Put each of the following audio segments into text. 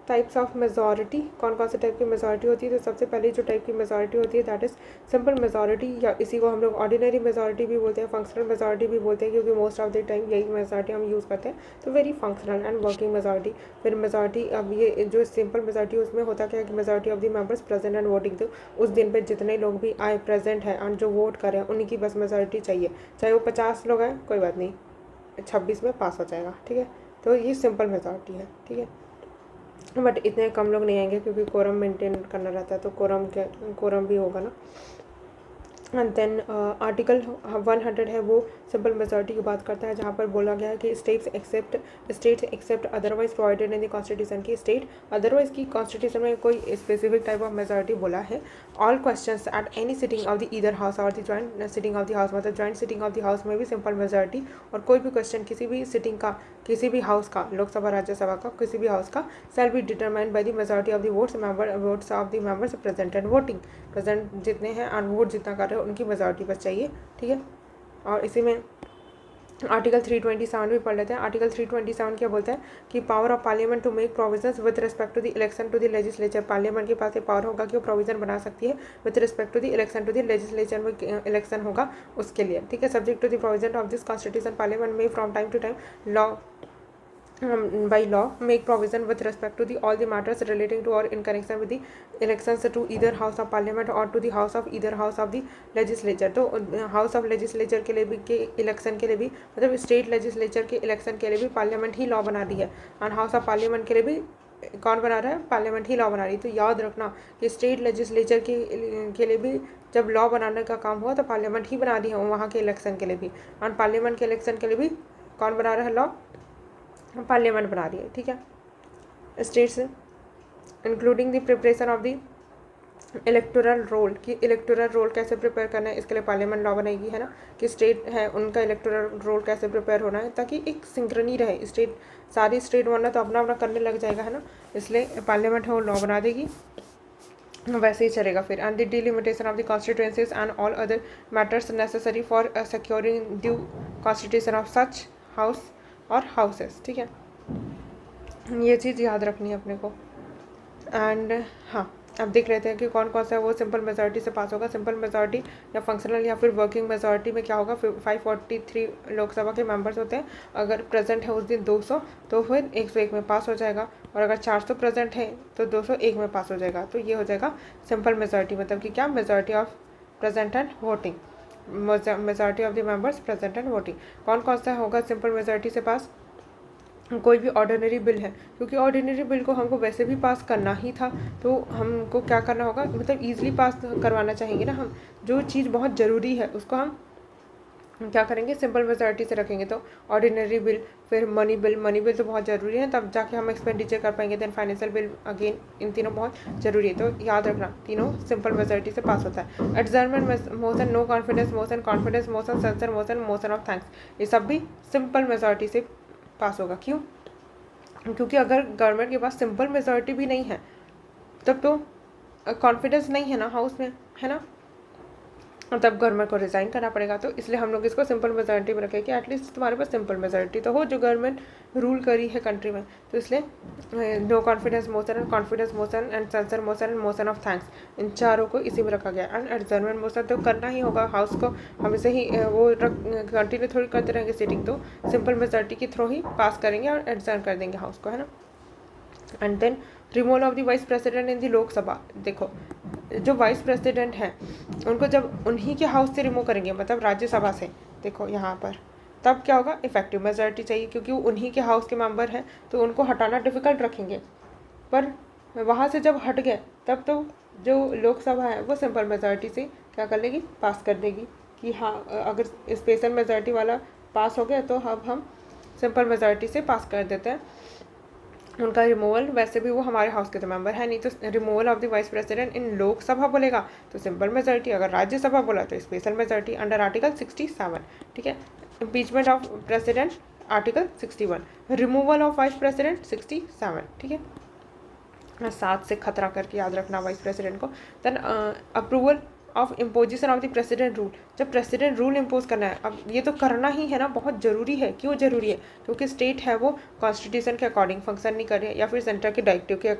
Types of majority, कौन कौन से टाइप की मेजॉरिटी होती है? तो सबसे पहले जो टाइप की मेजॉरिटी होती है दैट इज सिंपल मेजॉरिटी, या इसी को हम लोग ऑर्डिनरी मेजॉरिटी भी बोलते हैं, फंक्शनल मेजॉरिटी भी बोलते हैं, क्योंकि मोस्ट ऑफ द टाइम यही मेजॉरिटी हम यूज़ करते हैं। तो very functional and working majority. फिर मेजॉरिटी, अब ये जो सिंपल मेजॉरिटी उसमें होता क्या है कि majority of the members present and voting, तो उस दिन पे जितने लोग भी आए प्रेजेंट है एंड जो वोट करें उन्हीं की बस मेजॉरिटी चाहिए, चाहे वो 50 लोग हैं कोई बात नहीं, 26 में पास हो जाएगा, ठीक है। तो ये सिंपल मेजॉरिटी है, ठीक है। बट इतने कम लोग नहीं आएंगे क्योंकि कोरम मेंटेन करना रहता है, तो कोरम भी होगा ना। एंड देन आर्टिकल 100 है, वो सिंपल मेजॉरिटी की बात करता है, जहाँ पर बोला गया है कि states except otherwise provided in the constitution, की स्टेट अदरवाइज की कॉन्स्टिट्यूशन में कोई स्पेसिफिक टाइप ऑफ मेजॉरिटी बोला है। All questions at any sitting of the either house और the joint sitting of the house, मतलब joint sitting of the house में भी सिंपल मेजॉरिटी, और कोई भी क्वेश्चन किसी भी सिटिंग का, किसी भी हाउस का, लोकसभा राज्यसभा का किसी भी हाउस का, shall be determined by the majority of the votes of the members present and voting. Present जितने हैं और वोट जितना कर रहे हैं उनकी मेजॉरिटी बस चाहिए, ठीक है। और इसी में आर्टिकल 327 भी पढ़ लेते हैं। आर्टिकल 327 क्या बोलता है कि power of parliament to make provisions with respect to the election to the legislature. Parliament के पास ये पावर होगा कि वो प्रोविजन बना सकती है with respect to the election to the legislature, में इलेक्शन होगा उसके लिए, ठीक है। Subject to the provision of this constitution, parliament में from time to time law by law make provision with respect to the all the matters relating to or in connection with the elections to either house of parliament or to the house of either house of the legislature। तो house of legislature के लिए भी, के election के लिए भी, मतलब state legislature के इलेक्शन के लिए भी पार्लियामेंट ही लॉ बना रही है, और हाउस ऑफ पार्लियामेंट के लिए भी कौन बना रहा है? पार्लियामेंट ही लॉ बना रही है। तो याद रखना कि स्टेट लेजिस्लेचर के लिए भी जब लॉ बनाने का काम हुआ तो पार्लियामेंट ही बना रही है वहाँ के इलेक्शन के लिए भी, और पार्लियामेंट के इलेक्शन के लिए भी कौन बना रहा है लॉ? पार्लियामेंट बना रही है, ठीक है। States including the preparation of the electoral roll, कि इलेक्टोरल रोल कैसे प्रिपेयर करना है, इसके लिए पार्लियामेंट लॉ बनेगी, है ना, कि स्टेट है उनका इलेक्टोरल रोल कैसे प्रिपेयर होना है, ताकि एक सिंक्रनी रहे। स्टेट, सारी स्टेट वरना तो अपना अपना करने लग जाएगा, है ना, इसलिए पार्लियामेंट है वो लॉ बना देगी, वैसे ही चलेगा फिर। And the delimitation of the constituencies and all other matters necessary for securing due constitution of such house और हाउसेस, ठीक है। ये चीज़ याद रखनी है अपने को। एंड हाँ, अब देख लेते हैं कि कौन कौन सा वो सिंपल मेजॉरिटी से पास होगा। सिंपल मेजॉरिटी या फंक्शनल या फिर वर्किंग मेजॉरिटी में क्या होगा? 543 लोकसभा के मेंबर्स होते हैं, अगर प्रेजेंट है उस दिन 200 तो फिर 101 में पास हो जाएगा, और अगर 400 प्रेजेंट है तो 201 में पास हो जाएगा। तो ये हो जाएगा सिंपल मेजॉरिटी, मतलब कि क्या? Majority of present and voting, majority of the members present and voting. कौन कौन सा होगा सिंपल मेजॉरिटी से पास? कोई भी ऑर्डिनरी बिल है, क्योंकि ऑर्डिनरी बिल को हमको वैसे भी पास करना ही था, तो हमको क्या करना होगा, मतलब ईजिली पास करवाना चाहेंगे ना हम, जो चीज़ बहुत ज़रूरी है उसको हम क्या करेंगे? सिंपल मेजॉरिटी से रखेंगे। तो ऑर्डिनरी बिल, फिर मनी बिल तो बहुत ज़रूरी है, तब जाके हम एक्सपेंडिचर कर पाएंगे। देन फाइनेंशियल बिल, अगेन इन तीनों बहुत ज़रूरी है, तो याद रखना तीनों सिंपल मेजॉरिटी से पास होता है। Adjournment motion, no confidence motion, confidence motion, censure motion, motion of thanks, ये सब भी सिंपल मेजॉरिटी से पास होगा। क्यों? क्योंकि अगर गवर्नमेंट के पास सिंपल मेजॉरिटी भी नहीं है तब तो कॉन्फिडेंस नहीं है ना हाउस में, है ना, तब गवर्नमेंट को रिज़ाइन करना पड़ेगा। तो इसलिए हम लोग इसको सिंपल मेजॉरिटी में रखें कि एटलीस्ट तुम्हारे पास सिंपल मेजॉरिटी तो हो, जो गवर्नमेंट रूल करी है कंट्री में। तो इसलिए no confidence motion, confidence motion and censure motion and motion of thanks, इन चारों को इसी में रखा गया। एंड एडजर्नमेंट मोशन तो करना ही होगा, हाउस को हमेशा ही वो कंटिन्यू थोड़ी करते रहेंगे सिटिंग, तो सिंपल मेजॉरिटी के थ्रू ही पास करेंगे और एडजर्न कर देंगे हाउस को, है ना। And then removal of the vice president in the Lok Sabha. देखो, जो वाइस प्रेसिडेंट हैं उनको जब उन्हीं के हाउस से रिमूव करेंगे, मतलब राज्यसभा से, देखो यहाँ पर, तब क्या होगा? इफेक्टिव मेजॉरिटी चाहिए, क्योंकि वो उन्हीं के हाउस के मेंबर हैं, तो उनको हटाना डिफिकल्ट रखेंगे। पर वहाँ से जब हट गए तब तो जो लोकसभा है वो सिंपल मेजॉरिटी से क्या कर लेगी? पास कर देगी, कि हाँ अगर स्पेशल मेजॉरिटी वाला पास हो गया तो अब हम सिंपल मेजॉरिटी से पास कर देते हैं उनका रिमूवल। वैसे भी वो हमारे हाउस के तो मेंबर है नहीं, तो removal of the vice president in Lok Sabha बोलेगा तो सिंपल मेजॉरिटी, अगर राज्यसभा बोला तो स्पेशल मेजॉरिटी अंडर आर्टिकल 67, ठीक है। Impeachment of president article 61, removal of vice president 67, ठीक है। 7 से खतरा करके याद रखना वाइस प्रेसिडेंट को। Then approval of imposition of the president rule, जब प्रेसिडेंट रूल इम्पोज करना है, अब ये तो करना ही है ना, बहुत ज़रूरी है। क्यों ज़रूरी है? क्योंकि स्टेट है वो कॉन्स्टिट्यूशन के अकॉर्डिंग फंक्शन नहीं कर रही है या फिर सेंटर के डायरेक्टिव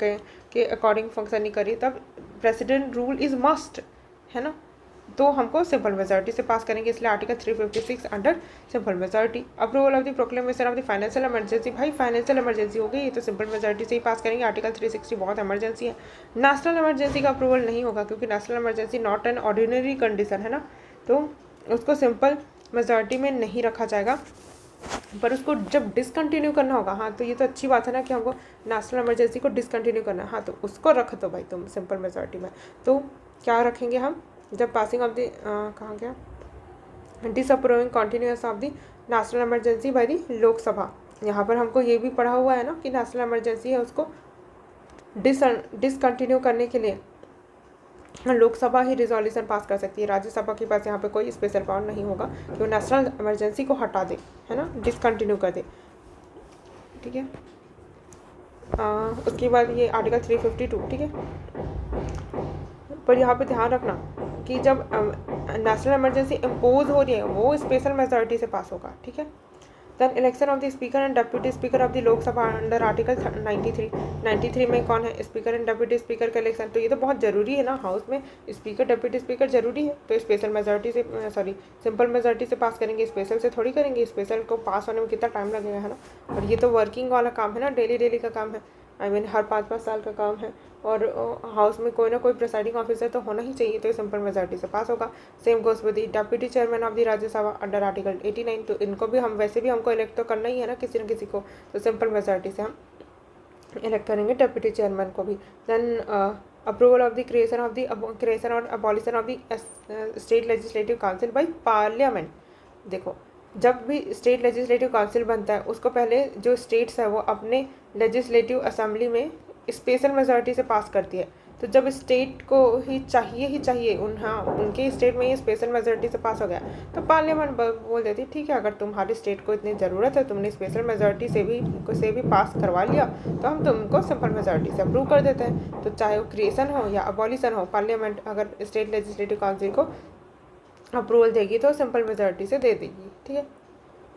के अकॉर्डिंग फंक्शन नहीं कर रही, तब प्रेसिडेंट रूल इज़ मस्ट, है ना। तो हमको सिंपल मेजॉरिटी से पास करेंगे, इसलिए article 356 under simple majority. Approval of the proclamation of the financial emergency, भाई फाइनेंशियल इमरजेंसी हो गई, ये तो सिंपल मेजॉरिटी से ही पास करेंगे। आर्टिकल 360 बहुत इमरजेंसी है। नेशनल इमरजेंसी का अप्रूवल नहीं होगा क्योंकि national emergency not an ordinary condition, है ना, तो उसको सिंपल मेजॉरिटी में नहीं रखा जाएगा। पर उसको जब डिसकंटिन्यू करना होगा, हाँ तो ये तो अच्छी बात है ना कि हमको नेशनल इमरजेंसी को डिसकंटिन्यू करना है, हाँ तो उसको रख दो भाई तुम सिंपल मेजॉरिटी में। तो क्या रखेंगे हम, जब पासिंग ऑफ द कहाँ गया, disapproving continuous of the national emergency by the Lok Sabha. यहाँ पर हमको ये भी पढ़ा हुआ है ना कि नेशनल इमरजेंसी है, उसको डिसकंटिन्यू करने के लिए लोकसभा ही रिजोल्यूशन पास कर सकती है। राज्यसभा के पास यहाँ पे कोई स्पेशल पावर नहीं होगा कि वो नेशनल इमरजेंसी को हटा दे, है ना, डिसकंटिन्यू कर दे, ठीक है। उसके बाद ये आर्टिकल 352, ठीक है। पर यहाँ पे ध्यान रखना कि जब नेशनल इमरजेंसी इम्पोज हो रही है वो स्पेशल मेजॉरिटी से पास होगा, ठीक है। Then election of the speaker and deputy speaker of the Lok Sabha under article 93 में कौन है, स्पीकर एंड डिप्यूटी स्पीकर का इलेक्शन, तो ये तो बहुत ज़रूरी है ना, हाउस में स्पीकर डिप्यूटी स्पीकर जरूरी है, तो स्पेशल मेजॉरिटी से सिंपल मेजॉरिटी से पास करेंगे, स्पेशल से थोड़ी करेंगे, स्पेशल को पास होने में कितना टाइम लगेगा, है ना। और ये तो वर्किंग वाला काम है ना, डेली का काम है, हर 5-5 साल का काम है, और हाउस में कोई ना कोई प्रिसाइडिंग ऑफिसर तो होना ही चाहिए, तो सिंपल मेजॉरिटी से पास होगा। Same goes with the deputy chairman of the Rajya Sabha under article 89, तो इनको भी हम वैसे भी हमको इलेक्ट तो करना ही है ना किसी न किसी को, तो सिंपल मेजॉरिटी से हम इलेक्ट करेंगे डिप्यूटी चेयरमैन को भी। Then approval of the creation और abolition of the state legislative council by parliament. देखो जब भी स्टेट लेजिस्लेटिव काउंसिल बनता है उसको पहले जो स्टेट्स है वो अपने लेजिस्लेटिव असेंबली में स्पेशल मेजॉरिटी से पास करती है, तो जब स्टेट को ही चाहिए उनके स्टेट में ये स्पेशल मेजॉरिटी से पास हो गया तो पार्लियामेंट बोल देती है ठीक है, अगर तुम्हारी स्टेट को इतनी ज़रूरत है, तुमने स्पेशल मेजॉरिटी से भी पास करवा लिया, तो हम तुमको सिंपल मेजॉरिटी से अप्रूव कर देते हैं। तो चाहे वो क्रिएशन हो या अबॉलिशन हो, पार्लियामेंट अगर स्टेट लेजिस्लेटिव काउंसिल को अप्रूवल देगी तो सिंपल मेजॉरिटी से दे देगी, ठीक है।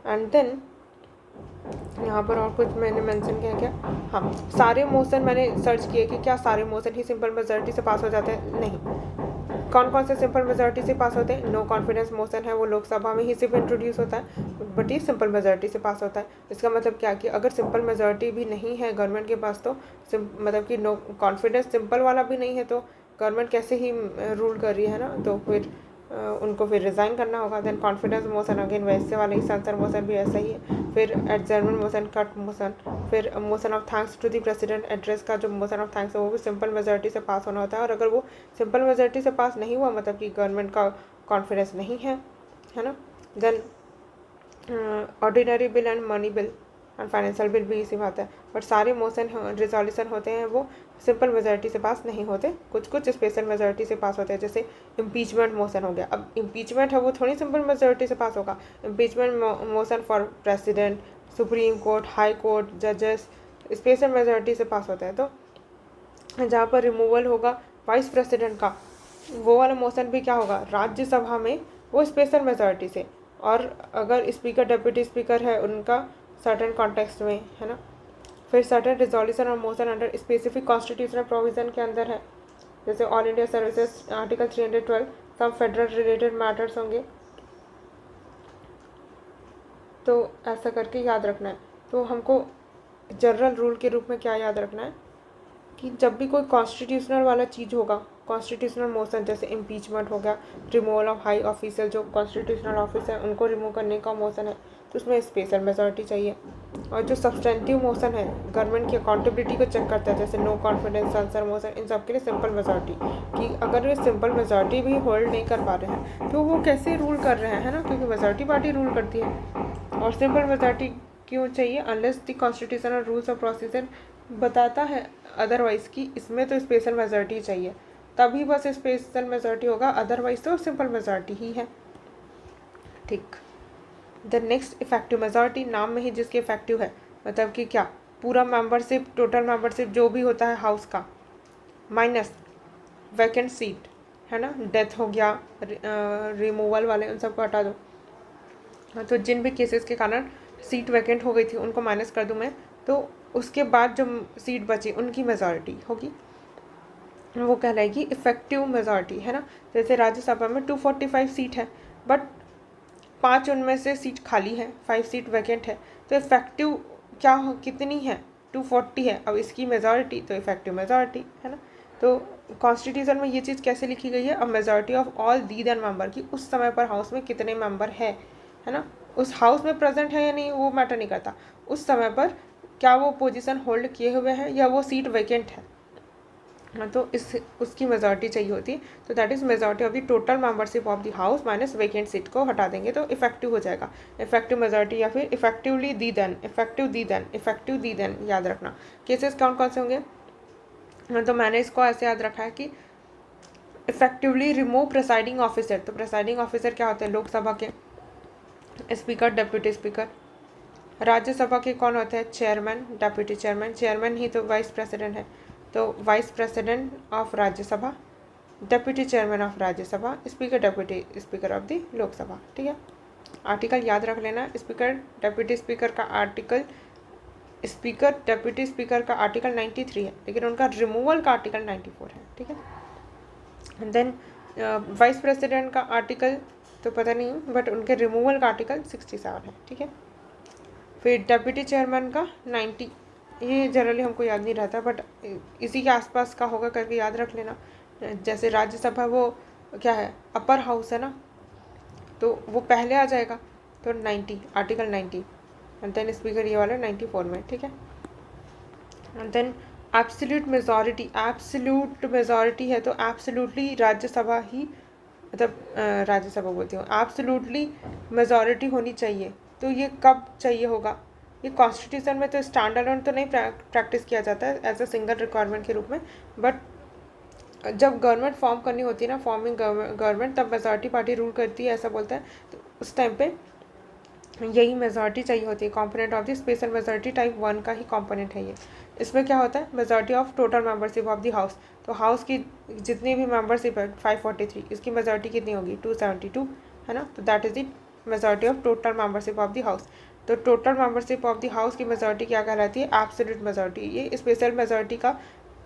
एंड देन यहाँ पर और कुछ मैंने मेंशन किया क्या, हाँ सारे मोशन मैंने सर्च किए कि क्या सारे मोशन ही सिंपल मेजॉरिटी से पास हो जाते हैं, नहीं। कौन से सिंपल मेजॉरिटी से पास होते हैं, नो कॉन्फिडेंस मोशन है वो लोकसभा में ही सिर्फ इंट्रोड्यूस होता है, बट ये सिंपल मेजॉरिटी से पास होता है। इसका मतलब क्या कि अगर सिंपल मेजॉरिटी भी नहीं है गवर्नमेंट के पास तो मतलब कि नो कॉन्फिडेंस सिंपल वाला भी नहीं है, तो गवर्नमेंट कैसे ही रूल कर रही है ना, तो फिर उनको फिर रिज़ाइन करना होगा। देन कॉन्फिडेंस मोशन अगेन वैसे वाले ही, सेंसर मोशन भी ऐसा ही है। फिर एडजर्नमेंट मोशन, कट मोशन, फिर motion of thanks to the president address का जो मोशन ऑफ थैंक्स है वो भी सिंपल मेजॉरिटी से पास होना होता है, और अगर वो सिंपल मेजॉरिटी से पास नहीं हुआ मतलब कि गवर्नमेंट का कॉन्फिडेंस नहीं है ना। Then ordinary bill and money bill and financial bill भी इसी बात है, बट सारे मोशन रिजोल्यूशन होते हैं वो सिंपल मेजॉरिटी से पास नहीं होते, कुछ स्पेशल मेजॉरिटी से पास होते हैं। जैसे इम्पीचमेंट मोशन हो गया, अब इम्पीचमेंट है वो थोड़ी सिंपल मेजॉरिटी से पास होगा। Impeachment motion for president, supreme court, high court, जजेस स्पेशल मेजॉरिटी से पास होता है। तो जहाँ पर रिमूवल होगा वाइस प्रेसिडेंट का, वो वाला मोशन भी क्या होगा, राज्यसभा में वो स्पेशल मेजॉरिटी से, और अगर स्पीकर डिप्यूटी स्पीकर है उनका सर्टेन कॉन्टेक्स्ट में, है ना। फिर सर्टेन रिजोल्यूशन और motion under specific constitutional provision के अंदर है, जैसे ऑल इंडिया सर्विसेज आर्टिकल 312, सब फेडरल रिलेटेड मैटर्स होंगे, तो ऐसा करके याद रखना है। तो हमको जनरल रूल के रूप में क्या याद रखना है कि जब भी कोई कॉन्स्टिट्यूशनल वाला चीज़ होगा, कॉन्स्टिट्यूशनल मोशन जैसे इम्पीचमेंट हो गया, रिमूवल ऑफ हाई ऑफिसर, जो कॉन्स्टिट्यूशनल ऑफिस है उनको रिमूव करने का मोशन है, तो उसमें स्पेशल मेजॉरिटी चाहिए। और जो सब्सटेंटिव मोशन है गवर्नमेंट की अकाउंटेबिलिटी को चेक करता है, जैसे नो कॉन्फिडेंस, सेंसर मोशन, इन सब के लिए सिंपल मेजॉरिटी, कि अगर वे सिंपल मेजॉरिटी भी होल्ड नहीं कर पा रहे हैं तो वो कैसे रूल कर रहे हैं, है ना, क्योंकि मेजॉरिटी पार्टी रूल करती है। और सिंपल मेजॉरिटी क्यों चाहिए, unless the constitutional rules of procedure बताता है अदरवाइज कि इसमें तो स्पेशल मेजॉरिटी चाहिए, तभी बस स्पेशल मेजॉरिटी होगा, अदरवाइज तो सिंपल मेजॉरिटी ही है, ठीक। द नेक्स्ट इफेक्टिव मेजॉरिटी, नाम में ही जिसकी इफेक्टिव है, मतलब कि क्या, पूरा मेंबरशिप, टोटल मेंबरशिप जो भी होता है हाउस का, माइनस वैकेंट सीट, है ना, डेथ हो गया, रिमूवल वाले, उन सबको हटा दो। हाँ, तो जिन भी केसेस के कारण सीट वैकेंट हो गई थी उनको माइनस कर दूँ मैं, तो उसके बाद जो सीट बची उनकी मेजॉरिटी होगी, वो कहलाएगी इफेक्टिव मेजॉरिटी, है ना। जैसे राज्यसभा में 245 सीट है, बट 5 उनमें से सीट खाली है, 5 सीट वैकेंट है, तो इफेक्टिव क्या कितनी है, 240 है। अब इसकी मेजॉरिटी तो इफेक्टिव मेजॉरिटी, है ना। तो कॉन्स्टिट्यूशन में ये चीज़ कैसे लिखी गई है, अब majority of all the then member, की उस समय पर हाउस में कितने मेंबर है ना। उस हाउस में प्रेजेंट है या नहीं वो मैटर नहीं करता, उस समय पर क्या वो पोजीशन होल्ड किए हुए हैं या वो सीट वैकेंट है, तो इस उसकी मेजॉरिटी चाहिए होती है। तो that is majority of the total membership of the house minus vacant seat को हटा देंगे तो इफेक्टिव हो जाएगा, इफेक्टिव मेजॉरिटी, या फिर इफेक्टिवली दी देन, इफेक्टिव दी देन, इफेक्टिव दी देन, याद रखना। केसेस कौन कौन से होंगे, तो मैंने इसको ऐसे याद रखा है कि इफेक्टिवली रिमूव प्रिसाइडिंग ऑफिसर। तो प्रिसाइडिंग ऑफिसर क्या होते हैं, लोकसभा के स्पीकर, डिप्यूटी स्पीकर। राज्यसभा के कौन होते हैं, चेयरमैन, डिप्यूटी चेयरमैन, चेयरमैन ही तो वाइस प्रेसिडेंट है, तो vice president of Rajya Sabha, deputy chairman of Rajya Sabha, speaker deputy speaker of the Lok Sabha. ठीक है, आर्टिकल याद रख लेना, स्पीकर डिप्यूटी स्पीकर का आर्टिकल, स्पीकर डिप्यूटी स्पीकर का आर्टिकल 93 है, लेकिन उनका रिमूवल का आर्टिकल 94 है। ठीक है, देन वाइस प्रेसिडेंट का आर्टिकल तो पता नहीं, बट उनके रिमूवल का आर्टिकल 67 है। ठीक है, फिर डिप्यूटी चेयरमैन का 90, ये जनरली हमको याद नहीं रहता, बट इसी के आसपास का होगा करके याद रख लेना। जैसे राज्यसभा वो क्या है, अपर हाउस है ना, तो वो पहले आ जाएगा, तो 90, आर्टिकल 90, एंड देन स्पीकर ये वाला 94 में। ठीक है, and then absolute majority, absolute majority है तो एब्सोल्यूटली राज्यसभा ही, मतलब राज्यसभा बोलती हूँ, एब्सोल्यूटली मेजॉरिटी होनी चाहिए। तो ये कब चाहिए होगा, ये कॉन्स्टिट्यूशन में तो स्टैंड अलोन तो नहीं प्रैक्टिस किया जाता है एज अ सिंगल रिक्वायरमेंट के रूप में, बट जब गवर्नमेंट फॉर्म करनी होती है ना, फॉर्मिंग गवर्नमेंट, तब मेजॉरिटी पार्टी रूल करती है, ऐसा बोलता है, तो उस टाइम पे यही मेजॉरिटी चाहिए होती है। Component of the special majority type 1 का ही कॉम्पोनेंट है ये। इसमें क्या होता है, majority of total membership of the house, तो हाउस की जितनी भी मेंबरशिप है 543, इसकी मेजॉरिटी कितनी होगी, 272, है ना। तो that is the majority of total membership of the house. तो total membership of the house की मेजॉरिटी क्या कहलाती है, एब्सोल्यूट मेजॉरिटी। ये स्पेशल मेजॉरिटी का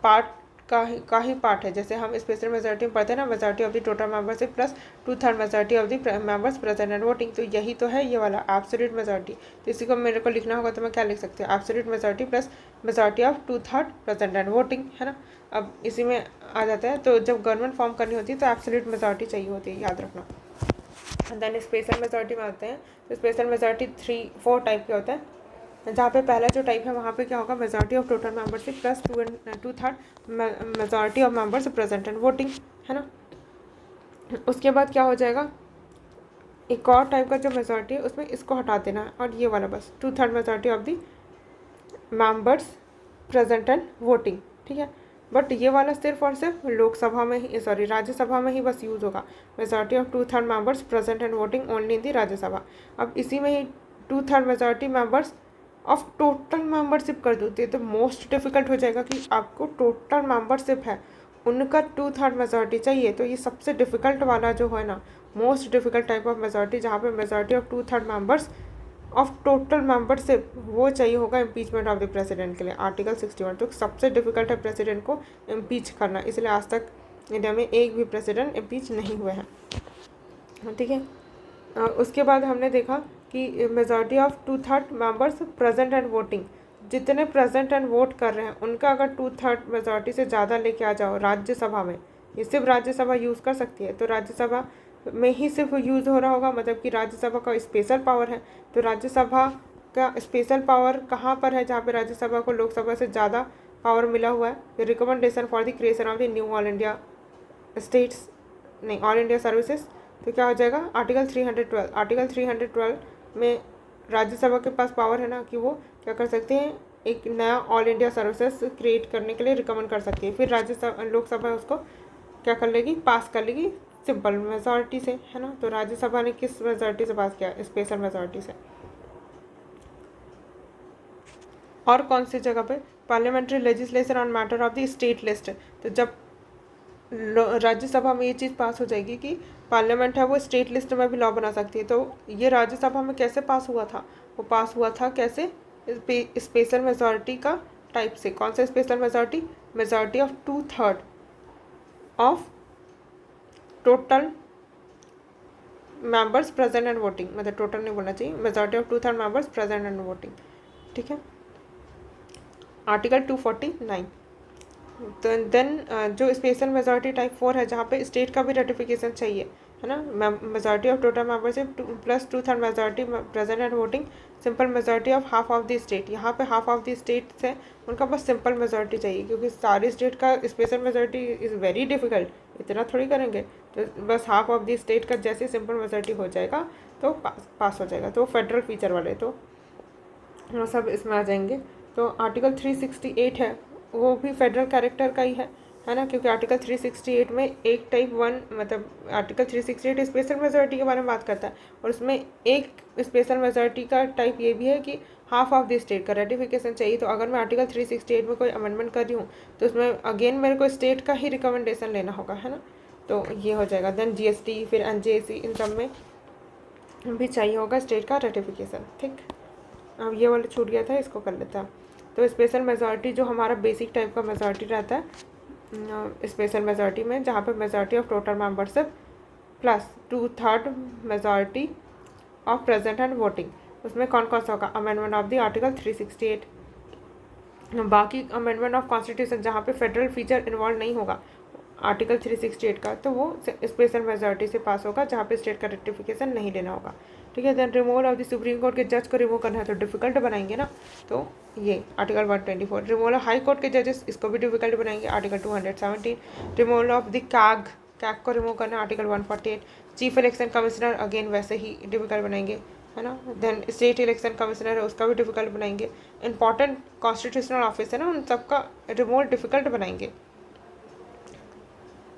पार्ट का ही पार्ट है। जैसे हम स्पेशल मेजॉरिटी में पढ़ते हैं ना, majority of the total membership plus 2/3 majority of the members present and voting, तो यही तो है ये वाला एब्सोल्यूट मेजॉरिटी। तो इसी को मेरे को लिखना होगा तो मैं क्या लिख सकती हूँ, absolute majority plus majority of 2/3 present and voting, है ना। अब इसी में आ जाता है, तो जब गवर्नमेंट फॉर्म करनी होती है तो एब्सोल्यूट मेजॉरिटी चाहिए होती है, याद रखना। देन स्पेशल मेजॉरिटी में आते हैं, तो स्पेशल मेजॉरिटी 3-4 टाइप के होता है, जहाँ पे पहला जो टाइप है वहाँ पे क्या होगा, majority of total membership plus 2/3 majority of members present and voting, है ना। उसके बाद क्या हो जाएगा, एक और टाइप का जो मेजॉरिटी है उसमें इसको हटा देना है, और ये वाला बस 2/3 majority of the members present and voting. ठीक है, बट ये वाला सिर्फ और सिर्फ लोकसभा में ही, सॉरी राज्यसभा में ही बस यूज़ होगा। Majority of 2/3 members present and voting only in the Rajya Sabha. अब इसी में ही 2/3 majority members of total membership कर देती है, तो मोस्ट डिफिकल्ट हो जाएगा कि आपको टोटल मेंबरशिप है उनका 2/3 मेजॉरिटी चाहिए। तो ये सबसे डिफिकल्ट वाला जो है ना, most difficult type of majority, जहाँ पे majority of 2/3 members of total membership वो चाहिए होगा इम्पीचमेंट ऑफ द प्रेसिडेंट के लिए, आर्टिकल 61। तो सबसे डिफिकल्ट है प्रेसिडेंट को इम्पीच करना, इसलिए आज तक इंडिया में एक भी प्रेसिडेंट इम्पीच नहीं हुए हैं। ठीक है, उसके बाद हमने देखा कि majority of 2/3 members present and voting, जितने प्रेजेंट एंड वोट कर रहे हैं उनका अगर 2/3 मेजॉरिटी से ज़्यादा लेके आ जाओ राज्यसभा में, ये सिर्फ राज्यसभा यूज़ कर सकती है, तो राज्यसभा में ही सिर्फ यूज़ हो रहा होगा, मतलब कि राज्यसभा का स्पेशल पावर है। तो राज्यसभा का स्पेशल पावर कहाँ पर है, जहाँ पे राज्यसभा को लोकसभा से ज़्यादा पावर मिला हुआ है। Recommendation for the creation of the knew all India states, नहीं ऑल इंडिया सर्विसेज, तो क्या हो जाएगा, आर्टिकल 312। आर्टिकल 312 में राज्यसभा के पास पावर है ना कि वो क्या कर सकते हैं, एक नया ऑल इंडिया सर्विसेज क्रिएट करने के लिए रिकमेंड कर सकती है। फिर राज्यसभा लोकसभा उसको क्या कर लेगी, पास कर लेगी सिंपल मेजॉरिटी से, है ना। तो राज्यसभा ने किस मेजॉरिटी से पास किया, स्पेशल मेजॉरिटी से। और कौन सी जगह पे, parliamentary legislation on matter of the state list, तो जब राज्यसभा में ये चीज़ पास हो जाएगी कि पार्लियामेंट है वो स्टेट लिस्ट में भी लॉ बना सकती है। तो ये राज्यसभा में कैसे पास हुआ था, वो पास हुआ था कैसे, स्पेशल मेजॉरिटी का टाइप से। कौन सा special majority? Majority of 2/3 of total members present and voting, मतलब टोटल नहीं बोलना चाहिए, majority of 2/3 members present and voting. ठीक है, आर्टिकल 249। तो देन जो स्पेशल मेजॉरिटी टाइप 4 है, जहाँ पे स्टेट का भी रेटिफिकेशन चाहिए, है ना, majority of total membership plus 2/3 majority present and voting, simple majority of half of the state. यहाँ पे हाफ ऑफ द स्टेट्स है, उनका बस सिंपल मेजॉरिटी चाहिए, क्योंकि सारी स्टेट का special majority is very difficult, इतना थोड़ी करेंगे। तो बस हाफ ऑफ द स्टेट का जैसे सिंपल मेजॉरिटी हो जाएगा तो पास हो जाएगा। तो फेडरल फीचर वाले तो सब इसमें आ जाएंगे। तो आर्टिकल 368 है, वो भी फेडरल कैरेक्टर का ही है ना, क्योंकि आर्टिकल 368 में एक टाइप 1, मतलब आर्टिकल 368 स्पेशल मेजॉरिटी के बारे में बात करता है, और उसमें एक स्पेशल मेजॉरिटी का टाइप ये भी है कि हाफ ऑफ द स्टेट का रेटिफिकेशन चाहिए। तो अगर मैं आर्टिकल 368 में कोई अमेंडमेंट कर रही हूँ तो उसमें अगेन मेरे को स्टेट का ही रिकमेंडेशन लेना होगा, है ना। तो ये हो जाएगा। देन GST, फिर NJC, इन सब में भी चाहिए होगा स्टेट का रेटिफिकेशन। ठीक, अब ये वाला छूट गया था, इसको कर लेता है। तो स्पेशल मेजॉरिटी जो हमारा बेसिक टाइप का मेजॉरिटी रहता है स्पेशल मेजॉरिटी में, जहाँ पे majority of total membership plus 2/3 majority of present and voting, उसमें कौन कौन सा होगा? Amendment of the article 368। बाकी अमेंडमेंट ऑफ कॉन्स्टिट्यूशन जहाँ पे फेडरल फीचर इन्वॉल्व नहीं होगा आर्टिकल 368 का, तो वो स्पेशल मेजॉरिटी से पास होगा, जहाँ पे स्टेट का रेटिफिकेशन नहीं लेना होगा। ठीक है। Then removal of the supreme court के जज को रिमूव करना है तो डिफिकल्ट बनाएंगे ना, तो ये article 124। Removal of high court के जजेस, इसको भी डिफिकल्ट बनाएंगे, article 217। Removal of the CAG को रिमूव करना, article 148। Chief election commissioner, again वैसे ही डिफिकल्ट बनाएंगे, है ना। देन स्टेट इलेक्शन कमिश्नर है, उसका भी डिफिकल्ट बनाएंगे। इंपॉर्टेंट कॉन्स्टिट्यूशनल ऑफिस है ना, उन सबका रिमूवल डिफिकल्ट बनाएंगे।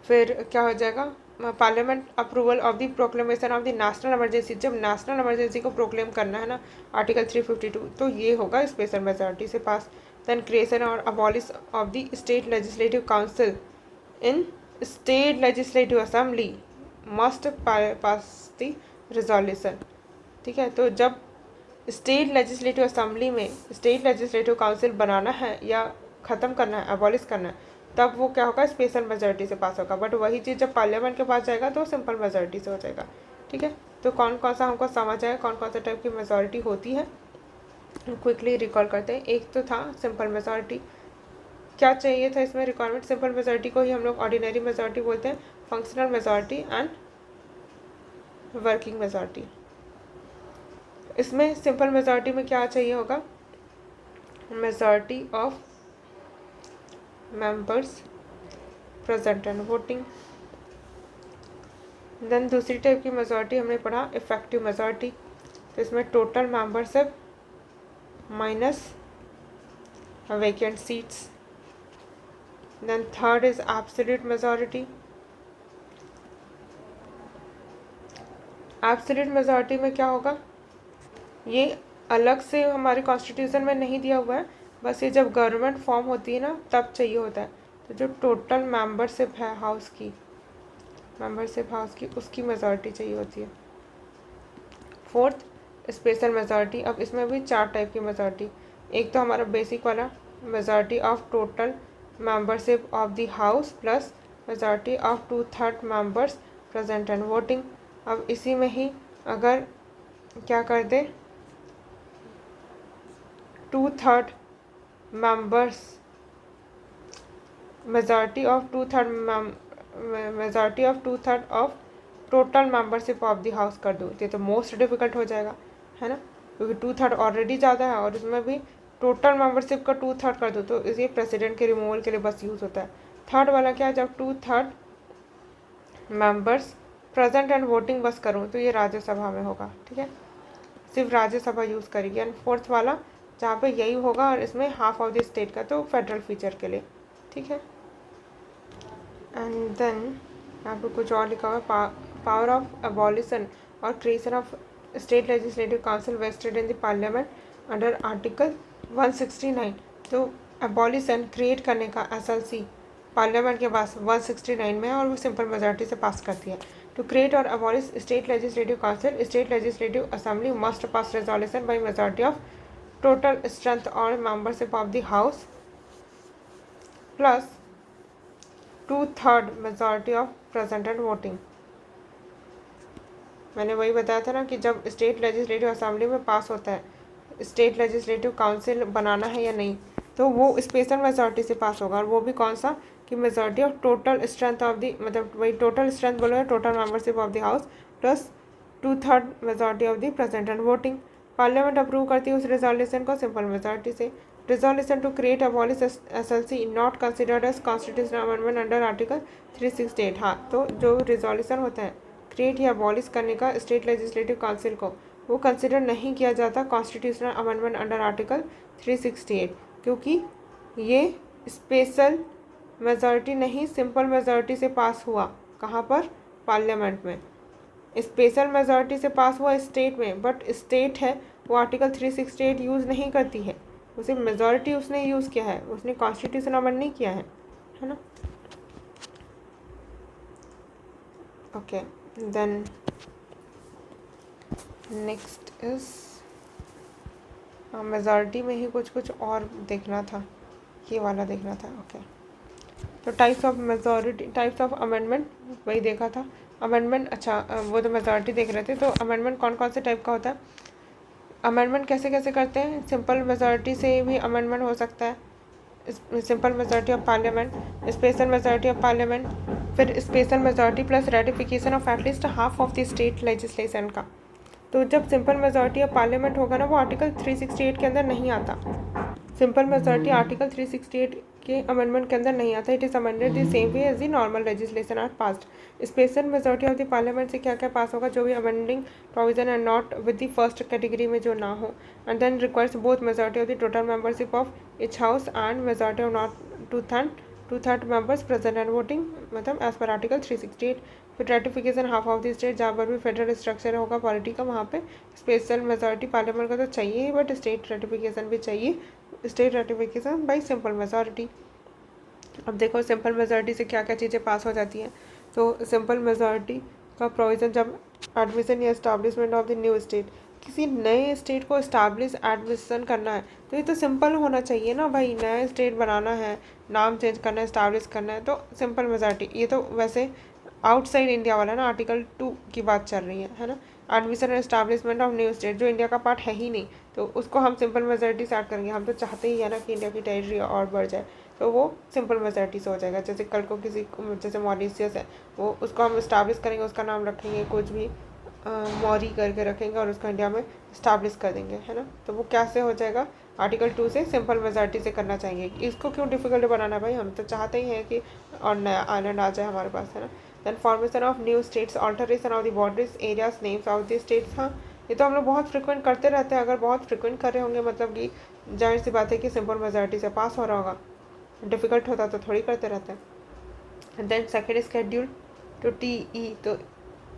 फिर क्या हो जाएगा? Parliament approval of the proclamation of the national emergency, जब नेशनल इमरजेंसी को प्रोक्लेम करना है ना, आर्टिकल 352, तो ये होगा स्पेशल मेजॉरिटी से पास। देन क्रिएशन और abolish of the state legislative council in state legislative assembly must pass the resolution. ठीक है, तो जब स्टेट लेजिस्लेटिव असेंबली में स्टेट लेजिस्लेटिव काउंसिल बनाना है या ख़त्म करना है, अबॉलिश करना है, तब वो क्या होगा? स्पेशल मेजॉरिटी से पास होगा। बट वही चीज़ जब पार्लियामेंट के पास जाएगा तो सिंपल मेजॉरिटी से हो जाएगा। ठीक है, तो कौन कौन सा हमको समझ आया, कौन कौन सा टाइप की मेजॉरिटी होती है, क्विकली रिकॉल करते हैं। एक तो था सिंपल मेजॉरिटी। क्या चाहिए था इसमें रिक्वायरमेंट? सिंपल मेजॉरिटी को ही हम लोग ऑर्डिनरी मेजॉरिटी बोलते हैं, functional majority and working majority. इसमें सिंपल मेजॉरिटी में क्या चाहिए होगा? Majority of members present and voting. Then दूसरी टाइप की मेजॉरिटी हमने पढ़ा इफेक्टिव मेजॉरिटी, तो इसमें total membership minus vacant seats. Then third is absolute majority. Absolute majority में क्या होगा? ये अलग से हमारे कॉन्स्टिट्यूशन में नहीं दिया हुआ है, बस ये जब गवर्नमेंट फॉर्म होती है ना तब चाहिए होता है। तो जो टोटल मेंबरशिप है हाउस की, उसकी मेजॉरिटी चाहिए होती है। Fourth special majority. अब इसमें भी 4 टाइप की मेजॉरिटी। एक तो हमारा बेसिक वाला majority of total membership of the house plus majority of 2/3 members present and voting. अब इसी में ही अगर क्या कर दे, 2/3 members, majority of 2/3 of total membership of the house कर दूँ, तो मोस्ट डिफिकल्ट हो जाएगा, है ना, क्योंकि 2/3 ऑलरेडी ज़्यादा है और इसमें भी टोटल मेंबरशिप का 2/3 कर दूँ, तो इसे प्रेसिडेंट के रिमूवल के लिए बस यूज़ होता है। थर्ड वाला क्या है? जब 2/3 मेंबर्स प्रेजेंट एंड वोटिंग बस करूँ तो ये राज्यसभा में होगा। ठीक है, सिर्फ राज्यसभा यूज़ करेगी। एंड फोर्थ वाला जहाँ पे यही होगा और इसमें हाफ ऑफ द स्टेट का, तो फेडरल फीचर के लिए। ठीक है, एंड देन यहाँ पे कुछ और लिखा हुआ है, पावर ऑफ एबॉलिशन और creation of state legislative council vested in the parliament under article 169। तो एबॉलिशन क्रिएट करने का SLC पार्लियामेंट के पास 169 में है और वो सिंपल मेजॉरिटी से पास करती है। टू क्रिएट और abolish state legislative council, state legislative assembly must pass resolution by majority of total strength और membership of the house plus 2/3 majority of present and voting. मैंने वही बताया था ना कि जब स्टेट लेजिस्लेटिव असेंबली में पास होता है स्टेट लेजिस्लेटिव काउंसिल बनाना है या नहीं, तो वो स्पेशल मेजॉरिटी से पास होगा। और वो भी कौन सा कि majority of total strength of the, मतलब वही टोटल स्ट्रेंथ बोलो total membership of the house plus 2/3 majority of the present and voting. Parliament approve करती है उस रेजोल्यूशन को सिंपल मेजॉरिटी से। Resolution to create abolish SLC not considered as constitutional amendment under article 368। हाँ, तो जो resolution होता है क्रिएट या अबॉलिश करने का स्टेट लेजिस्लेटिव काउंसिल को, वो कंसिडर नहीं किया जाता कॉन्स्टिट्यूशनल अमेंडमेंट अंडर आर्टिकल 368, क्योंकि ये स्पेशल मेजॉरिटी नहीं सिंपल मेजॉरिटी से पास हुआ। कहाँ पर? पार्लियामेंट में। स्पेशल मेजॉरिटी से पास हुआ स्टेट में, बट स्टेट है वो आर्टिकल 368 यूज़ नहीं करती है, उसे मेजॉरिटी उसने यूज़ किया है, उसने कॉन्स्टिट्यूशन अमेंड नहीं किया है ना। Okay, then next is majority में ही कुछ और देखना था, ये वाला देखना था। ओके, तो types of majority, types of amendment वही देखा था। अमेंडमेंट, अच्छा वो तो मेजॉरिटी देख रहे थे। तो अमेंडमेंट कौन कौन से टाइप का होता है, अमेंडमेंट कैसे कैसे करते हैं। सिंपल मेजॉरिटी से भी अमेंडमेंट हो सकता है, simple majority of parliament, special majority of parliament, फिर special majority plus ratification of at least half of the state legislation का। तो जब सिंपल मेजॉरिटी ऑफ पार्लियामेंट होगा ना, वो आर्टिकल 368 के अंदर नहीं आता। सिंपल मेजॉरिटी आर्टिकल 368 के अमेंडमेंट के अंदर नहीं आता। It is amended the same way as the normal legislation are passed. Special majority of the parliament से क्या क्या पास होगा, जो भी amending provision and not with the first category में जो ना हो, and then requires both majority of the total membership of each house and majority of not two third members present and voting, मतलब as per article 368। फिर ratification half of the state, जहाँ पर भी federal structure होगा polity का, वहाँ पे special majority parliament का तो चाहिए ही, बट स्टेट रेटिफिकेशन भी चाहिए, state ratification by simple majority. अब देखो सिंपल मेजॉरिटी से क्या क्या चीज़ें पास हो जाती हैं। तो सिंपल मेजॉरिटी का प्रोविज़न, जब एडमिशन या establishment of the new state, किसी नए स्टेट को इस्टाब्लिश एडमिशन करना है, तो ये तो सिंपल होना चाहिए ना भाई। नया स्टेट बनाना है, नाम चेंज करना है, इस्टाब्लिश करना है, तो सिंपल मेजॉरिटी। ये तो वैसे आउटसाइड इंडिया वाला ना, आर्टिकल 2 की बात चल रही है ना। Admission and establishment of new state, जो इंडिया का पार्ट है ही नहीं, तो उसको हम सिंपल मेजॉरिटी से ऐड करेंगे। हम तो चाहते ही है ना कि इंडिया की टेरिटरी और बढ़ जाए, तो वो सिंपल मेजॉरिटी से हो जाएगा। जैसे कल को किसी, जैसे मॉरिशियस है, वो उसको हम इस्टाब्लिश करेंगे, उसका नाम रखेंगे कुछ भी मौरी करके रखेंगे और उसको इंडिया में इस्टाब्लिश कर देंगे, है ना। तो वो कैसे हो जाएगा, आर्टिकल 2 से सिंपल मेजॉरिटी से करना चाहिए। इसको क्यों डिफिकल्ट बनाना भाई, हम तो चाहते ही हैं कि और नया आइलैंड आ जाए हमारे पास, है ना। Then formation of new states, alteration of the borders, areas, names of the states. हाँ, ये तो हम लोग बहुत फ्रिक्वेंट करते रहते हैं। अगर बहुत फ्रिक्वेंट कर रहे होंगे, मतलब कि जाहिर सी बात है कि सिंपल मेजॉरिटी से पास हो रहा होगा। डिफ़िकल्ट होता तो थोड़ी करते रहते हैं। देन सेकेंड स्केड्यूल तो TE, तो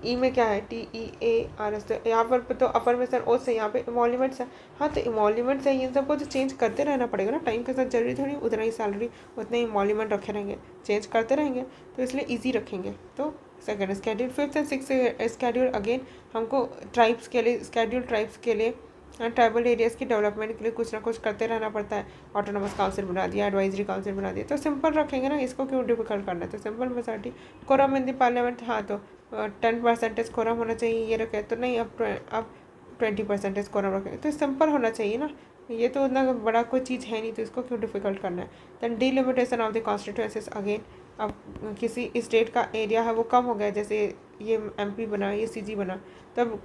ई में क्या है, TEARS, तो यहाँ पर तो अफर्मेशन ओ से, यहाँ पे इमोल्यूमेंट्स है। हाँ, तो इमोल्यूमेंट्स है, इन सबको तो चेंज करते रहना पड़ेगा ना, टाइम के साथ। जरूरी थोड़ी उतना ही सैलरी उतने ही इमोल्यूमेंट रखे रहेंगे, चेंज करते रहेंगे, तो इसलिए ईजी रखेंगे। तो second schedule. Fifth and sixth schedule again हमको ट्राइब्स के लिए, स्केड्यूल ट्राइब्स के लिए, ट्राइबल एरियाज़ की डेवलपमेंट के लिए कुछ ना कुछ करते रहना पड़ता है। ऑटोनोमस काउंसिल बना दिया, एडवाइजरी काउंसिल बना दिया, तो सिंपल रखेंगे ना, इसको क्यों डिफिकल्ट करना है। तो simple majority. Quorum in the parliament, हाँ तो 10% कोरम होना चाहिए, ये रखे तो नहीं, अब 20% कोरम रखेंगे, तो सिंपल होना चाहिए ना। ये तो उतना बड़ा कोई चीज़ है नहीं, तो इसको क्यों डिफिकल्ट करना है। Then delimitation of the constituencies again, अब किसी स्टेट का एरिया है वो कम हो गया, जैसे ये MP बना, ये CG बना, तब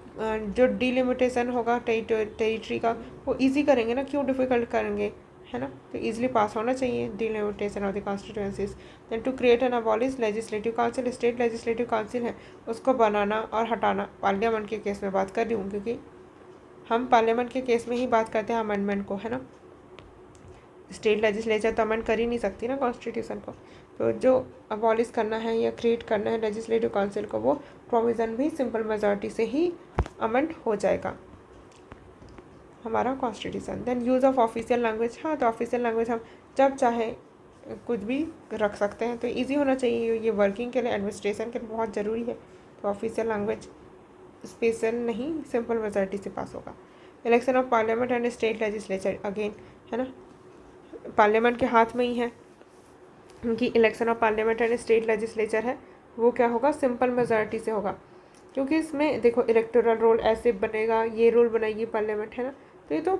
जो डिलिमिटेशन होगा टेरिटरी का, वो इजी करेंगे ना, क्यों डिफिकल्ट करेंगे, है ना। तो इजीली पास होना चाहिए delimitation of the constituencies. Then to create and abolish legislative council, state legislative council है उसको बनाना और हटाना। पार्लियामेंट के केस में बात कर रही हूँ, क्योंकि हम पार्लियामेंट के केस में ही बात करते हैं अमेंडमेंट को, है ना। स्टेट लेजिस्लेचर तो अमेंड कर ही नहीं सकती ना कॉन्स्टिट्यूशन को। तो जो अबॉलिश करना है या क्रिएट करना है लेजिस्लेटिव काउंसिल को, वो प्रोविज़न भी सिंपल मेजॉरिटी से ही अमेंड हो जाएगा हमारा constitution. Then use of official language, हाँ तो ऑफिशियल लैंग्वेज हम जब चाहे कुछ भी रख सकते हैं। तो इजी होना चाहिए, ये वर्किंग के लिए, एडमिनिस्ट्रेशन के लिए बहुत ज़रूरी है। तो ऑफिशियल लैंग्वेज स्पेशल नहीं, सिंपल मेजॉरिटी से पास होगा। Election of parliament and state legislature, again है ना, पार्लियामेंट के हाथ में ही है क्योंकि election of parliament and state legislature है, वो क्या होगा, सिंपल मेजॉरिटी से होगा। क्योंकि इसमें देखो इलेक्टोरल रोल ऐसे बनेगा, ये रोल बनाएगी पार्लियामेंट, है ना, तो ये तो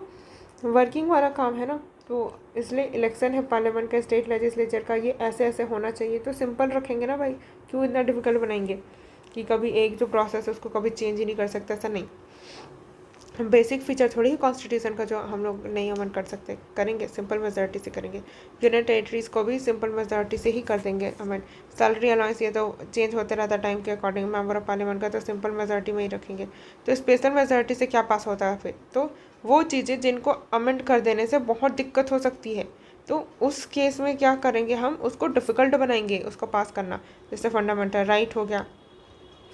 वर्किंग वाला काम है ना। तो इसलिए इलेक्शन है पार्लियामेंट का, स्टेट लेजिस्लेचर का, ये ऐसे ऐसे होना चाहिए। तो सिंपल रखेंगे ना भाई, क्यों इतना डिफिकल्ट बनाएंगे कि कभी एक जो प्रोसेस है उसको कभी चेंज ही नहीं कर सकता, ऐसा नहीं। बेसिक फीचर थोड़ी ही कॉन्स्टिट्यूशन का जो हम लोग नहीं अमन कर सकते, करेंगे सिंपल मेजॉरिटी से करेंगे। यूनियन टेरिटरीज को भी सिंपल मेजॉरिटी से ही कर देंगे अमन। सैलरी अलाउंस ये तो चेंज होते रहता टाइम के अकॉर्डिंग, मेंबर ऑफ पार्लियामेंट का तो सिंपल मेजॉरिटी में ही रखेंगे। तो स्पेशल मेजॉरिटी से क्या पास होता है फिर, तो वो चीज़ें जिनको अमेंड कर देने से बहुत दिक्कत हो सकती है, तो उस केस में क्या करेंगे, हम उसको डिफ़िकल्ट बनाएंगे उसको पास करना। जैसे फंडामेंटल राइट हो गया,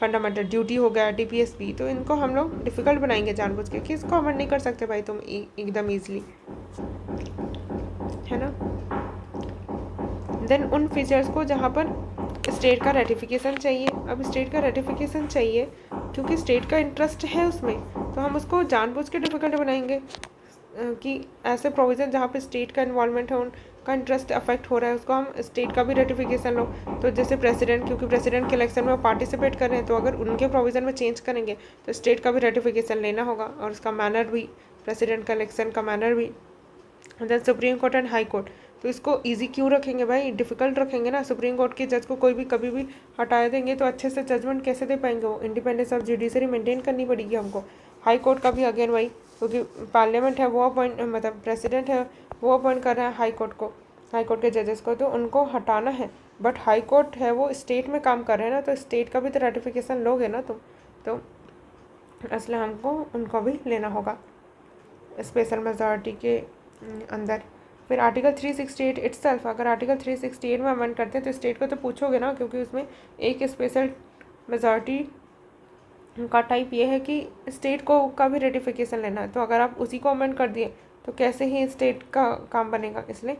फंडामेंटल ड्यूटी हो गया, DPSP, तो इनको हम लोग डिफ़िकल्ट बनाएंगे जानबूझ के कि इसको अमेंड नहीं कर सकते भाई तुम एकदम ईजिली, है ना। देन उन फीचर्स को जहाँ पर स्टेट का रेटिफिकेशन चाहिए, अब स्टेट का रेटिफिकेशन चाहिए क्योंकि स्टेट का इंटरेस्ट है उसमें, तो हम उसको जानबूझ के डिफ़िकल्ट बनाएंगे कि ऐसे प्रोविज़न जहाँ पे स्टेट का इन्वॉल्वमेंट है, उनका इंटरेस्ट अफेक्ट हो रहा है, उसको हम स्टेट का भी रेटिफिकेशन लो। तो जैसे प्रेसिडेंट, क्योंकि प्रेसिडेंट के इलेक्शन में पार्टिसिपेट कर रहे हैं, तो अगर उनके प्रोविज़न में चेंज करेंगे तो स्टेट का भी रेटिफिकेशन लेना होगा, और उसका मैनर भी, प्रेसिडेंट का इलेक्शन का मैनर भी। Then supreme court and high court, तो इसको इजी क्यों रखेंगे भाई, डिफिकल्ट रखेंगे ना। सुप्रीम कोर्ट के जज को कोई भी कभी भी हटा देंगे तो अच्छे से जजमेंट कैसे दे पाएंगे, वो इंडिपेंडेंस ऑफ जुडिशरी मेंटेन करनी पड़ेगी हमको। हाई कोर्ट का भी अगेन भाई, क्योंकि पार्लियामेंट है वो अपॉइंट, मतलब प्रेसिडेंट है वो अपॉइंट कर रहा है हाई कोर्ट को, हाई कोर्ट के जजेस को, तो उनको हटाना है। बट हाई कोर्ट है वो स्टेट में काम कर रहे हैं ना, तो स्टेट का भी तो रेटिफिकेशन लोगे ना तुम, तो इसलिए हमको उनको भी लेना होगा स्पेशल मेजॉरिटी के अंदर। फिर आर्टिकल 368 इट्सल्फ, अगर आर्टिकल 368 में अमेंड करते हैं तो स्टेट को तो पूछोगे ना, क्योंकि उसमें एक स्पेशल मेजॉरिटी का टाइप ये है कि स्टेट को का भी रेटिफिकेशन लेना है। तो अगर आप उसी को अमेंड कर दिए तो कैसे ही स्टेट का काम बनेगा, इसलिए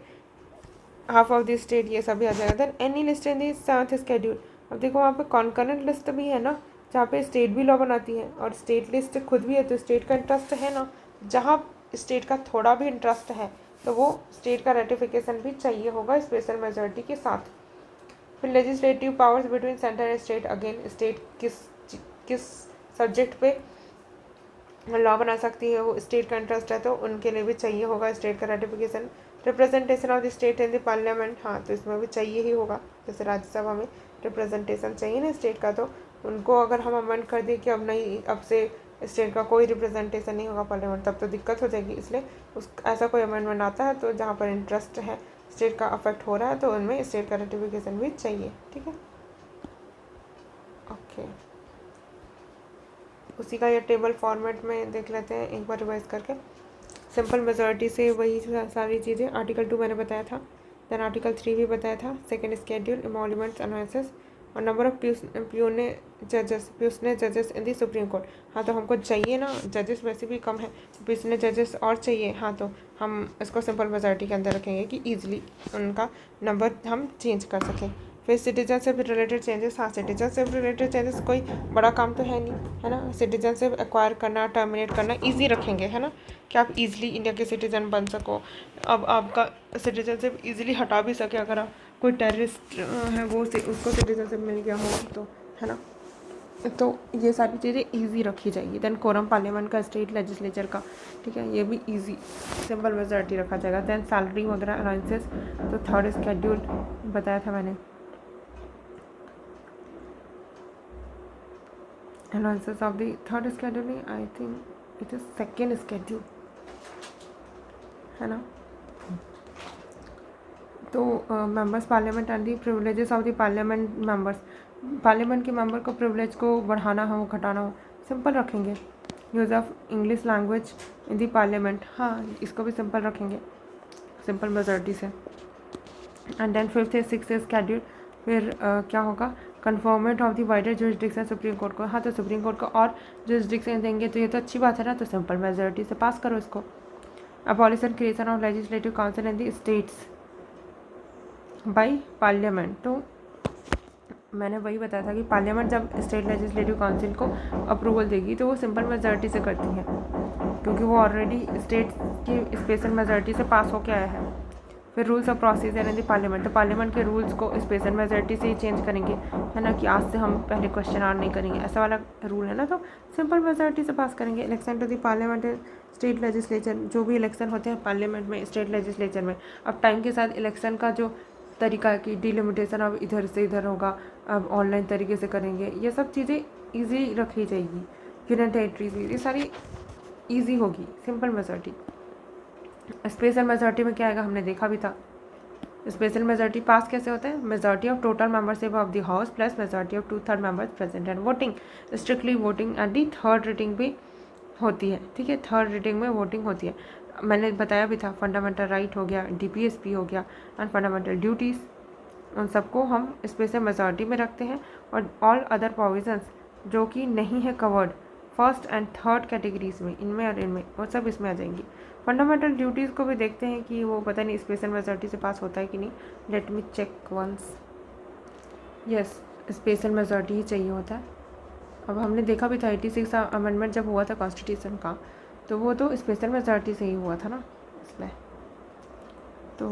हाफ ऑफ द स्टेट ये सभी आ जाएगा। देन एनी लिस्ट इन दी 7th शेड्यूल, अब देखो वहाँ पे कॉन्करेंट लिस्ट भी है ना, जहाँ पे स्टेट भी लॉ बनाती है और स्टेट लिस्ट खुद भी है, तो स्टेट का इंटरेस्ट है ना, जहाँ स्टेट का थोड़ा भी इंटरेस्ट है तो वो स्टेट का रेटिफिकेशन भी चाहिए होगा स्पेशल मेजॉरिटी के साथ। फिर legislative powers between centre and state, again state किस सब्जेक्ट पे लॉ बना सकती है, वो स्टेट का इंटरेस्ट है तो उनके लिए भी चाहिए होगा स्टेट का ratification. Representation of the state in the parliament, हाँ तो इसमें भी चाहिए ही होगा, जैसे राज्यसभा में रिप्रेजेंटेशन चाहिए ना स्टेट का, तो उनको अगर हम अमेंड कर दें कि अब नहीं, अब से स्टेट का कोई रिप्रेजेंटेशन नहीं होगा पार्लियामेंट, तब तो दिक्कत हो जाएगी। इसलिए उस ऐसा कोई अमेंडमेंट आता है तो जहाँ पर इंटरेस्ट है स्टेट का अफेक्ट हो रहा है तो उनमें स्टेट का रेटिफिकेशन भी चाहिए, ठीक है। ओके, उसी का ये टेबल फॉर्मेट में देख लेते हैं एक बार रिवाइज करके। सिंपल मेजॉरिटी से वही सारी चीज़ें, आर्टिकल 2 मैंने बताया था, देन आर्टिकल 3 भी बताया था, सेकेंड शेड्यूल, एमोल्यूमेंट्स अनाउंसेस, और नंबर ऑफ प्यूने जजेस इन दी सुप्रीम कोर्ट। हाँ तो हमको चाहिए ना, जजेस वैसे भी कम है, प्यूने जजेस और चाहिए, हाँ तो हम इसको सिंपल मेजॉरिटी के अंदर रखेंगे कि ईजिली उनका नंबर हम चेंज कर सकें। फिर सिटीजनशिप रिलेटेड चेंजेस, हाँ सिटीजनशिप रिलेटेड चेंजेस कोई बड़ा काम तो है नहीं, है ना। सिटीजनशिप एक्वायर करना, टर्मिनेट करना ईजी रखेंगे, है ना, कि आप इजीली इंडिया के सिटीजन बन सको। अब आपका सिटीजनशिप इजीली हटा भी सके, अगर आप कोई टेररिस्ट है वो उसको सिटीजनशिप मिल गया हो तो, है ना। तो ये सारी चीज़ें इजी रखी जाएगी। देन कोरम पार्लियामेंट का, स्टेट लेजिस्लेचर का, ठीक है, ये भी इजी सिंपल मेजॉरिटी रखा जाएगा। देन सैलरी वगैरह अलाउंसेस, तो थर्ड शेड्यूल बताया था मैंने, allowances of the third schedule, I think it is second schedule, है ना। तो members parliament and the privileges of the parliament members, parliament के मेंबर को प्रिविलेज को बढ़ाना हो घटाना हो, सिंपल रखेंगे। Use of English language in the parliament, हाँ इसको भी सिंपल रखेंगे सिंपल मेजॉरिटी से। एंड देन फिफ्थ है सिक्स शेड्यूल, फिर क्या होगा, conferment of the wider jurisdiction supreme court को, हाँ तो सुप्रीम कोर्ट को और जुरिस्डिक्शन देंगे तो ये तो अच्छी बात है ना, तो सिंपल मेजॉरिटी से पास करो इसको। Abolition creation of legislative council in the states, by parliament. तो मैंने वही बताया था कि पार्लियामेंट जब स्टेट लेजिस्लेटिव काउंसिल को अप्रूवल देगी तो वो सिंपल मेजॉरिटी से करती है, क्योंकि वो ऑलरेडी स्टेट की स्पेशल मेजॉरिटी से पास होके आया है। फिर rules of procedure in the parliament, तो पार्लियामेंट के रूल्स को स्पेशल मेजॉरिटी से ही चेंज करेंगे, है ना, कि आज से हम पहले क्वेश्चन आवर नहीं करेंगे, ऐसा वाला रूल है ना, तो सिंपल मेजॉरिटी से पास करेंगे। Election to the parliament state legislature, जो भी इलेक्शन होते हैं पार्लियामेंट में, स्टेट लेजिस्लेचर में, अब टाइम के साथ इलेक्शन का जो तरीका है कि डिलिमिटेशन अब इधर से इधर होगा, अब ऑनलाइन तरीके से करेंगे, ये सब चीज़ें ईजी रखी जाएगी। यूनियन टेरिटरीज ये सारी ईजी होगी, सिंपल मेजॉरिटी। स्पेशल मेजॉरिटी में क्या आएगा, हमने देखा भी था। स्पेशल मेजॉरिटी पास कैसे होता है, majority of total membership of the house plus majority of 2/3 members present and voting. Strictly voting at the third reading भी होती है, ठीक है, थर्ड रीडिंग में वोटिंग होती है। मैंने बताया भी था, फंडामेंटल राइट हो गया, DPSP हो गया एंड फंडामेंटल ड्यूटीज़, उन सबको हम स्पेशल मेजॉरिटी में रखते हैं। और ऑल अदर प्रोविजंस जो कि नहीं है covered first and third categories में, इनमें और इनमें, वो सब इसमें आ जाएंगी। फंडामेंटल ड्यूटीज़ को भी देखते हैं कि वो पता नहीं स्पेशल मेजॉरिटी से पास होता है कि नहीं। Let me check once. Yes, special majority ही चाहिए होता है। अब हमने देखा भी था 86 अमेंडमेंट जब हुआ था कॉन्स्टिट्यूशन का, तो वो तो स्पेशल मेजॉरिटी से ही हुआ था ना, इसमें। तो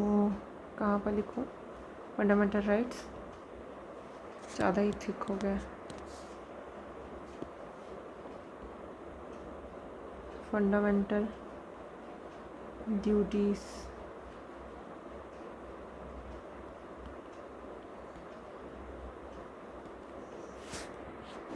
कहाँ पर लिखूँ, फंडामेंटल राइट्स ज़्यादा ही थिक हो गया, फंडामेंटल ड्यूटीज़,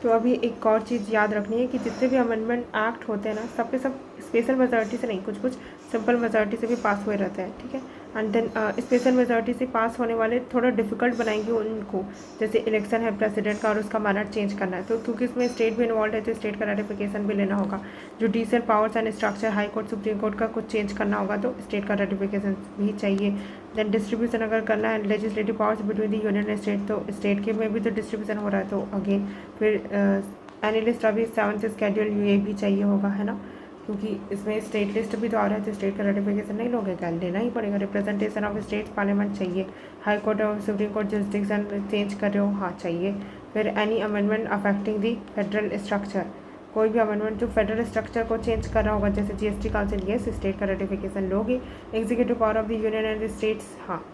तो अभी एक और चीज़ याद रखनी है कि जितने भी अमेंडमेंट एक्ट होते हैं ना, सब के सब स्पेशल मेजॉरिटी से नहीं, कुछ कुछ सिंपल मेजॉरिटी से भी पास हुए रहते हैं, ठीक है। एंड देन स्पेशल मेजॉरिटी से पास होने वाले थोड़ा डिफिकल्ट बनाएंगे उनको, जैसे इलेक्शन है प्रेसिडेंट का और उसका मैनर चेंज करना है, तो क्योंकि इसमें स्टेट भी इन्वॉल्व है तो स्टेट का रेटिफिकेशन भी लेना होगा। Judicial powers and structure, high court supreme court का कुछ चेंज करना होगा तो स्टेट का रेटिफिकेशन भी चाहिए। देन डिस्ट्रीब्यूशन अगर करना है legislative powers between the union and state, तो स्टेट के में भी तो डिस्ट्रीब्यूशन हो रहा है, तो अगेन फिर एनी लिस्ट अभी 7th स्केड्यूल ये भी चाहिए होगा, है ना, क्योंकि इसमें स्टेट लिस्ट भी तो आ रहा है, तो स्टेट का रेटिफिकेशन नहीं लोगे क्या, लेना ही पड़ेगा। रिप्रेजेंटेशन ऑफ स्टेट पार्लियामेंट चाहिए। हाई कोर्ट और सुप्रीम कोर्ट जुरिस्डिक्शन चेंज कर रहे हो, हाँ चाहिए। फिर एनी अमेंडमेंट अफेक्टिंग दी फेडरल स्ट्रक्चर, कोई भी अमेंडमेंट जो फेडरल स्ट्रक्चर को चेंज कर रहा होगा, जैसे GST काउंसिल, ये स्टेट का रेटिफिकेशन लोगे। Executive power of the union and states, हाँ,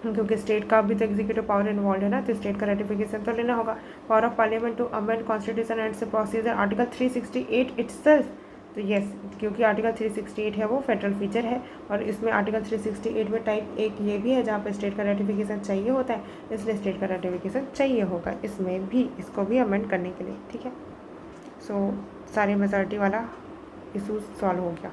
क्योंकि स्टेट का भी तो एग्जीक्यूटिव पावर इन्वॉल्व है ना, तो स्टेट का रेटिफिकेशन तो लेना होगा। Power of parliament to amend constitution and procedure, article 368 itself, तो यस, क्योंकि आर्टिकल 368 है वो फेडरल फीचर है, और इसमें आर्टिकल 368 में टाइप एक ये भी है जहाँ पे स्टेट का रेटिफिकेशन चाहिए होता है, इसलिए स्टेट का रेटिफिकेशन चाहिए होगा इसमें भी, इसको भी अमेंड करने के लिए, ठीक है। सो सारे मेजॉरिटी वाला इशू सॉल्व हो गया।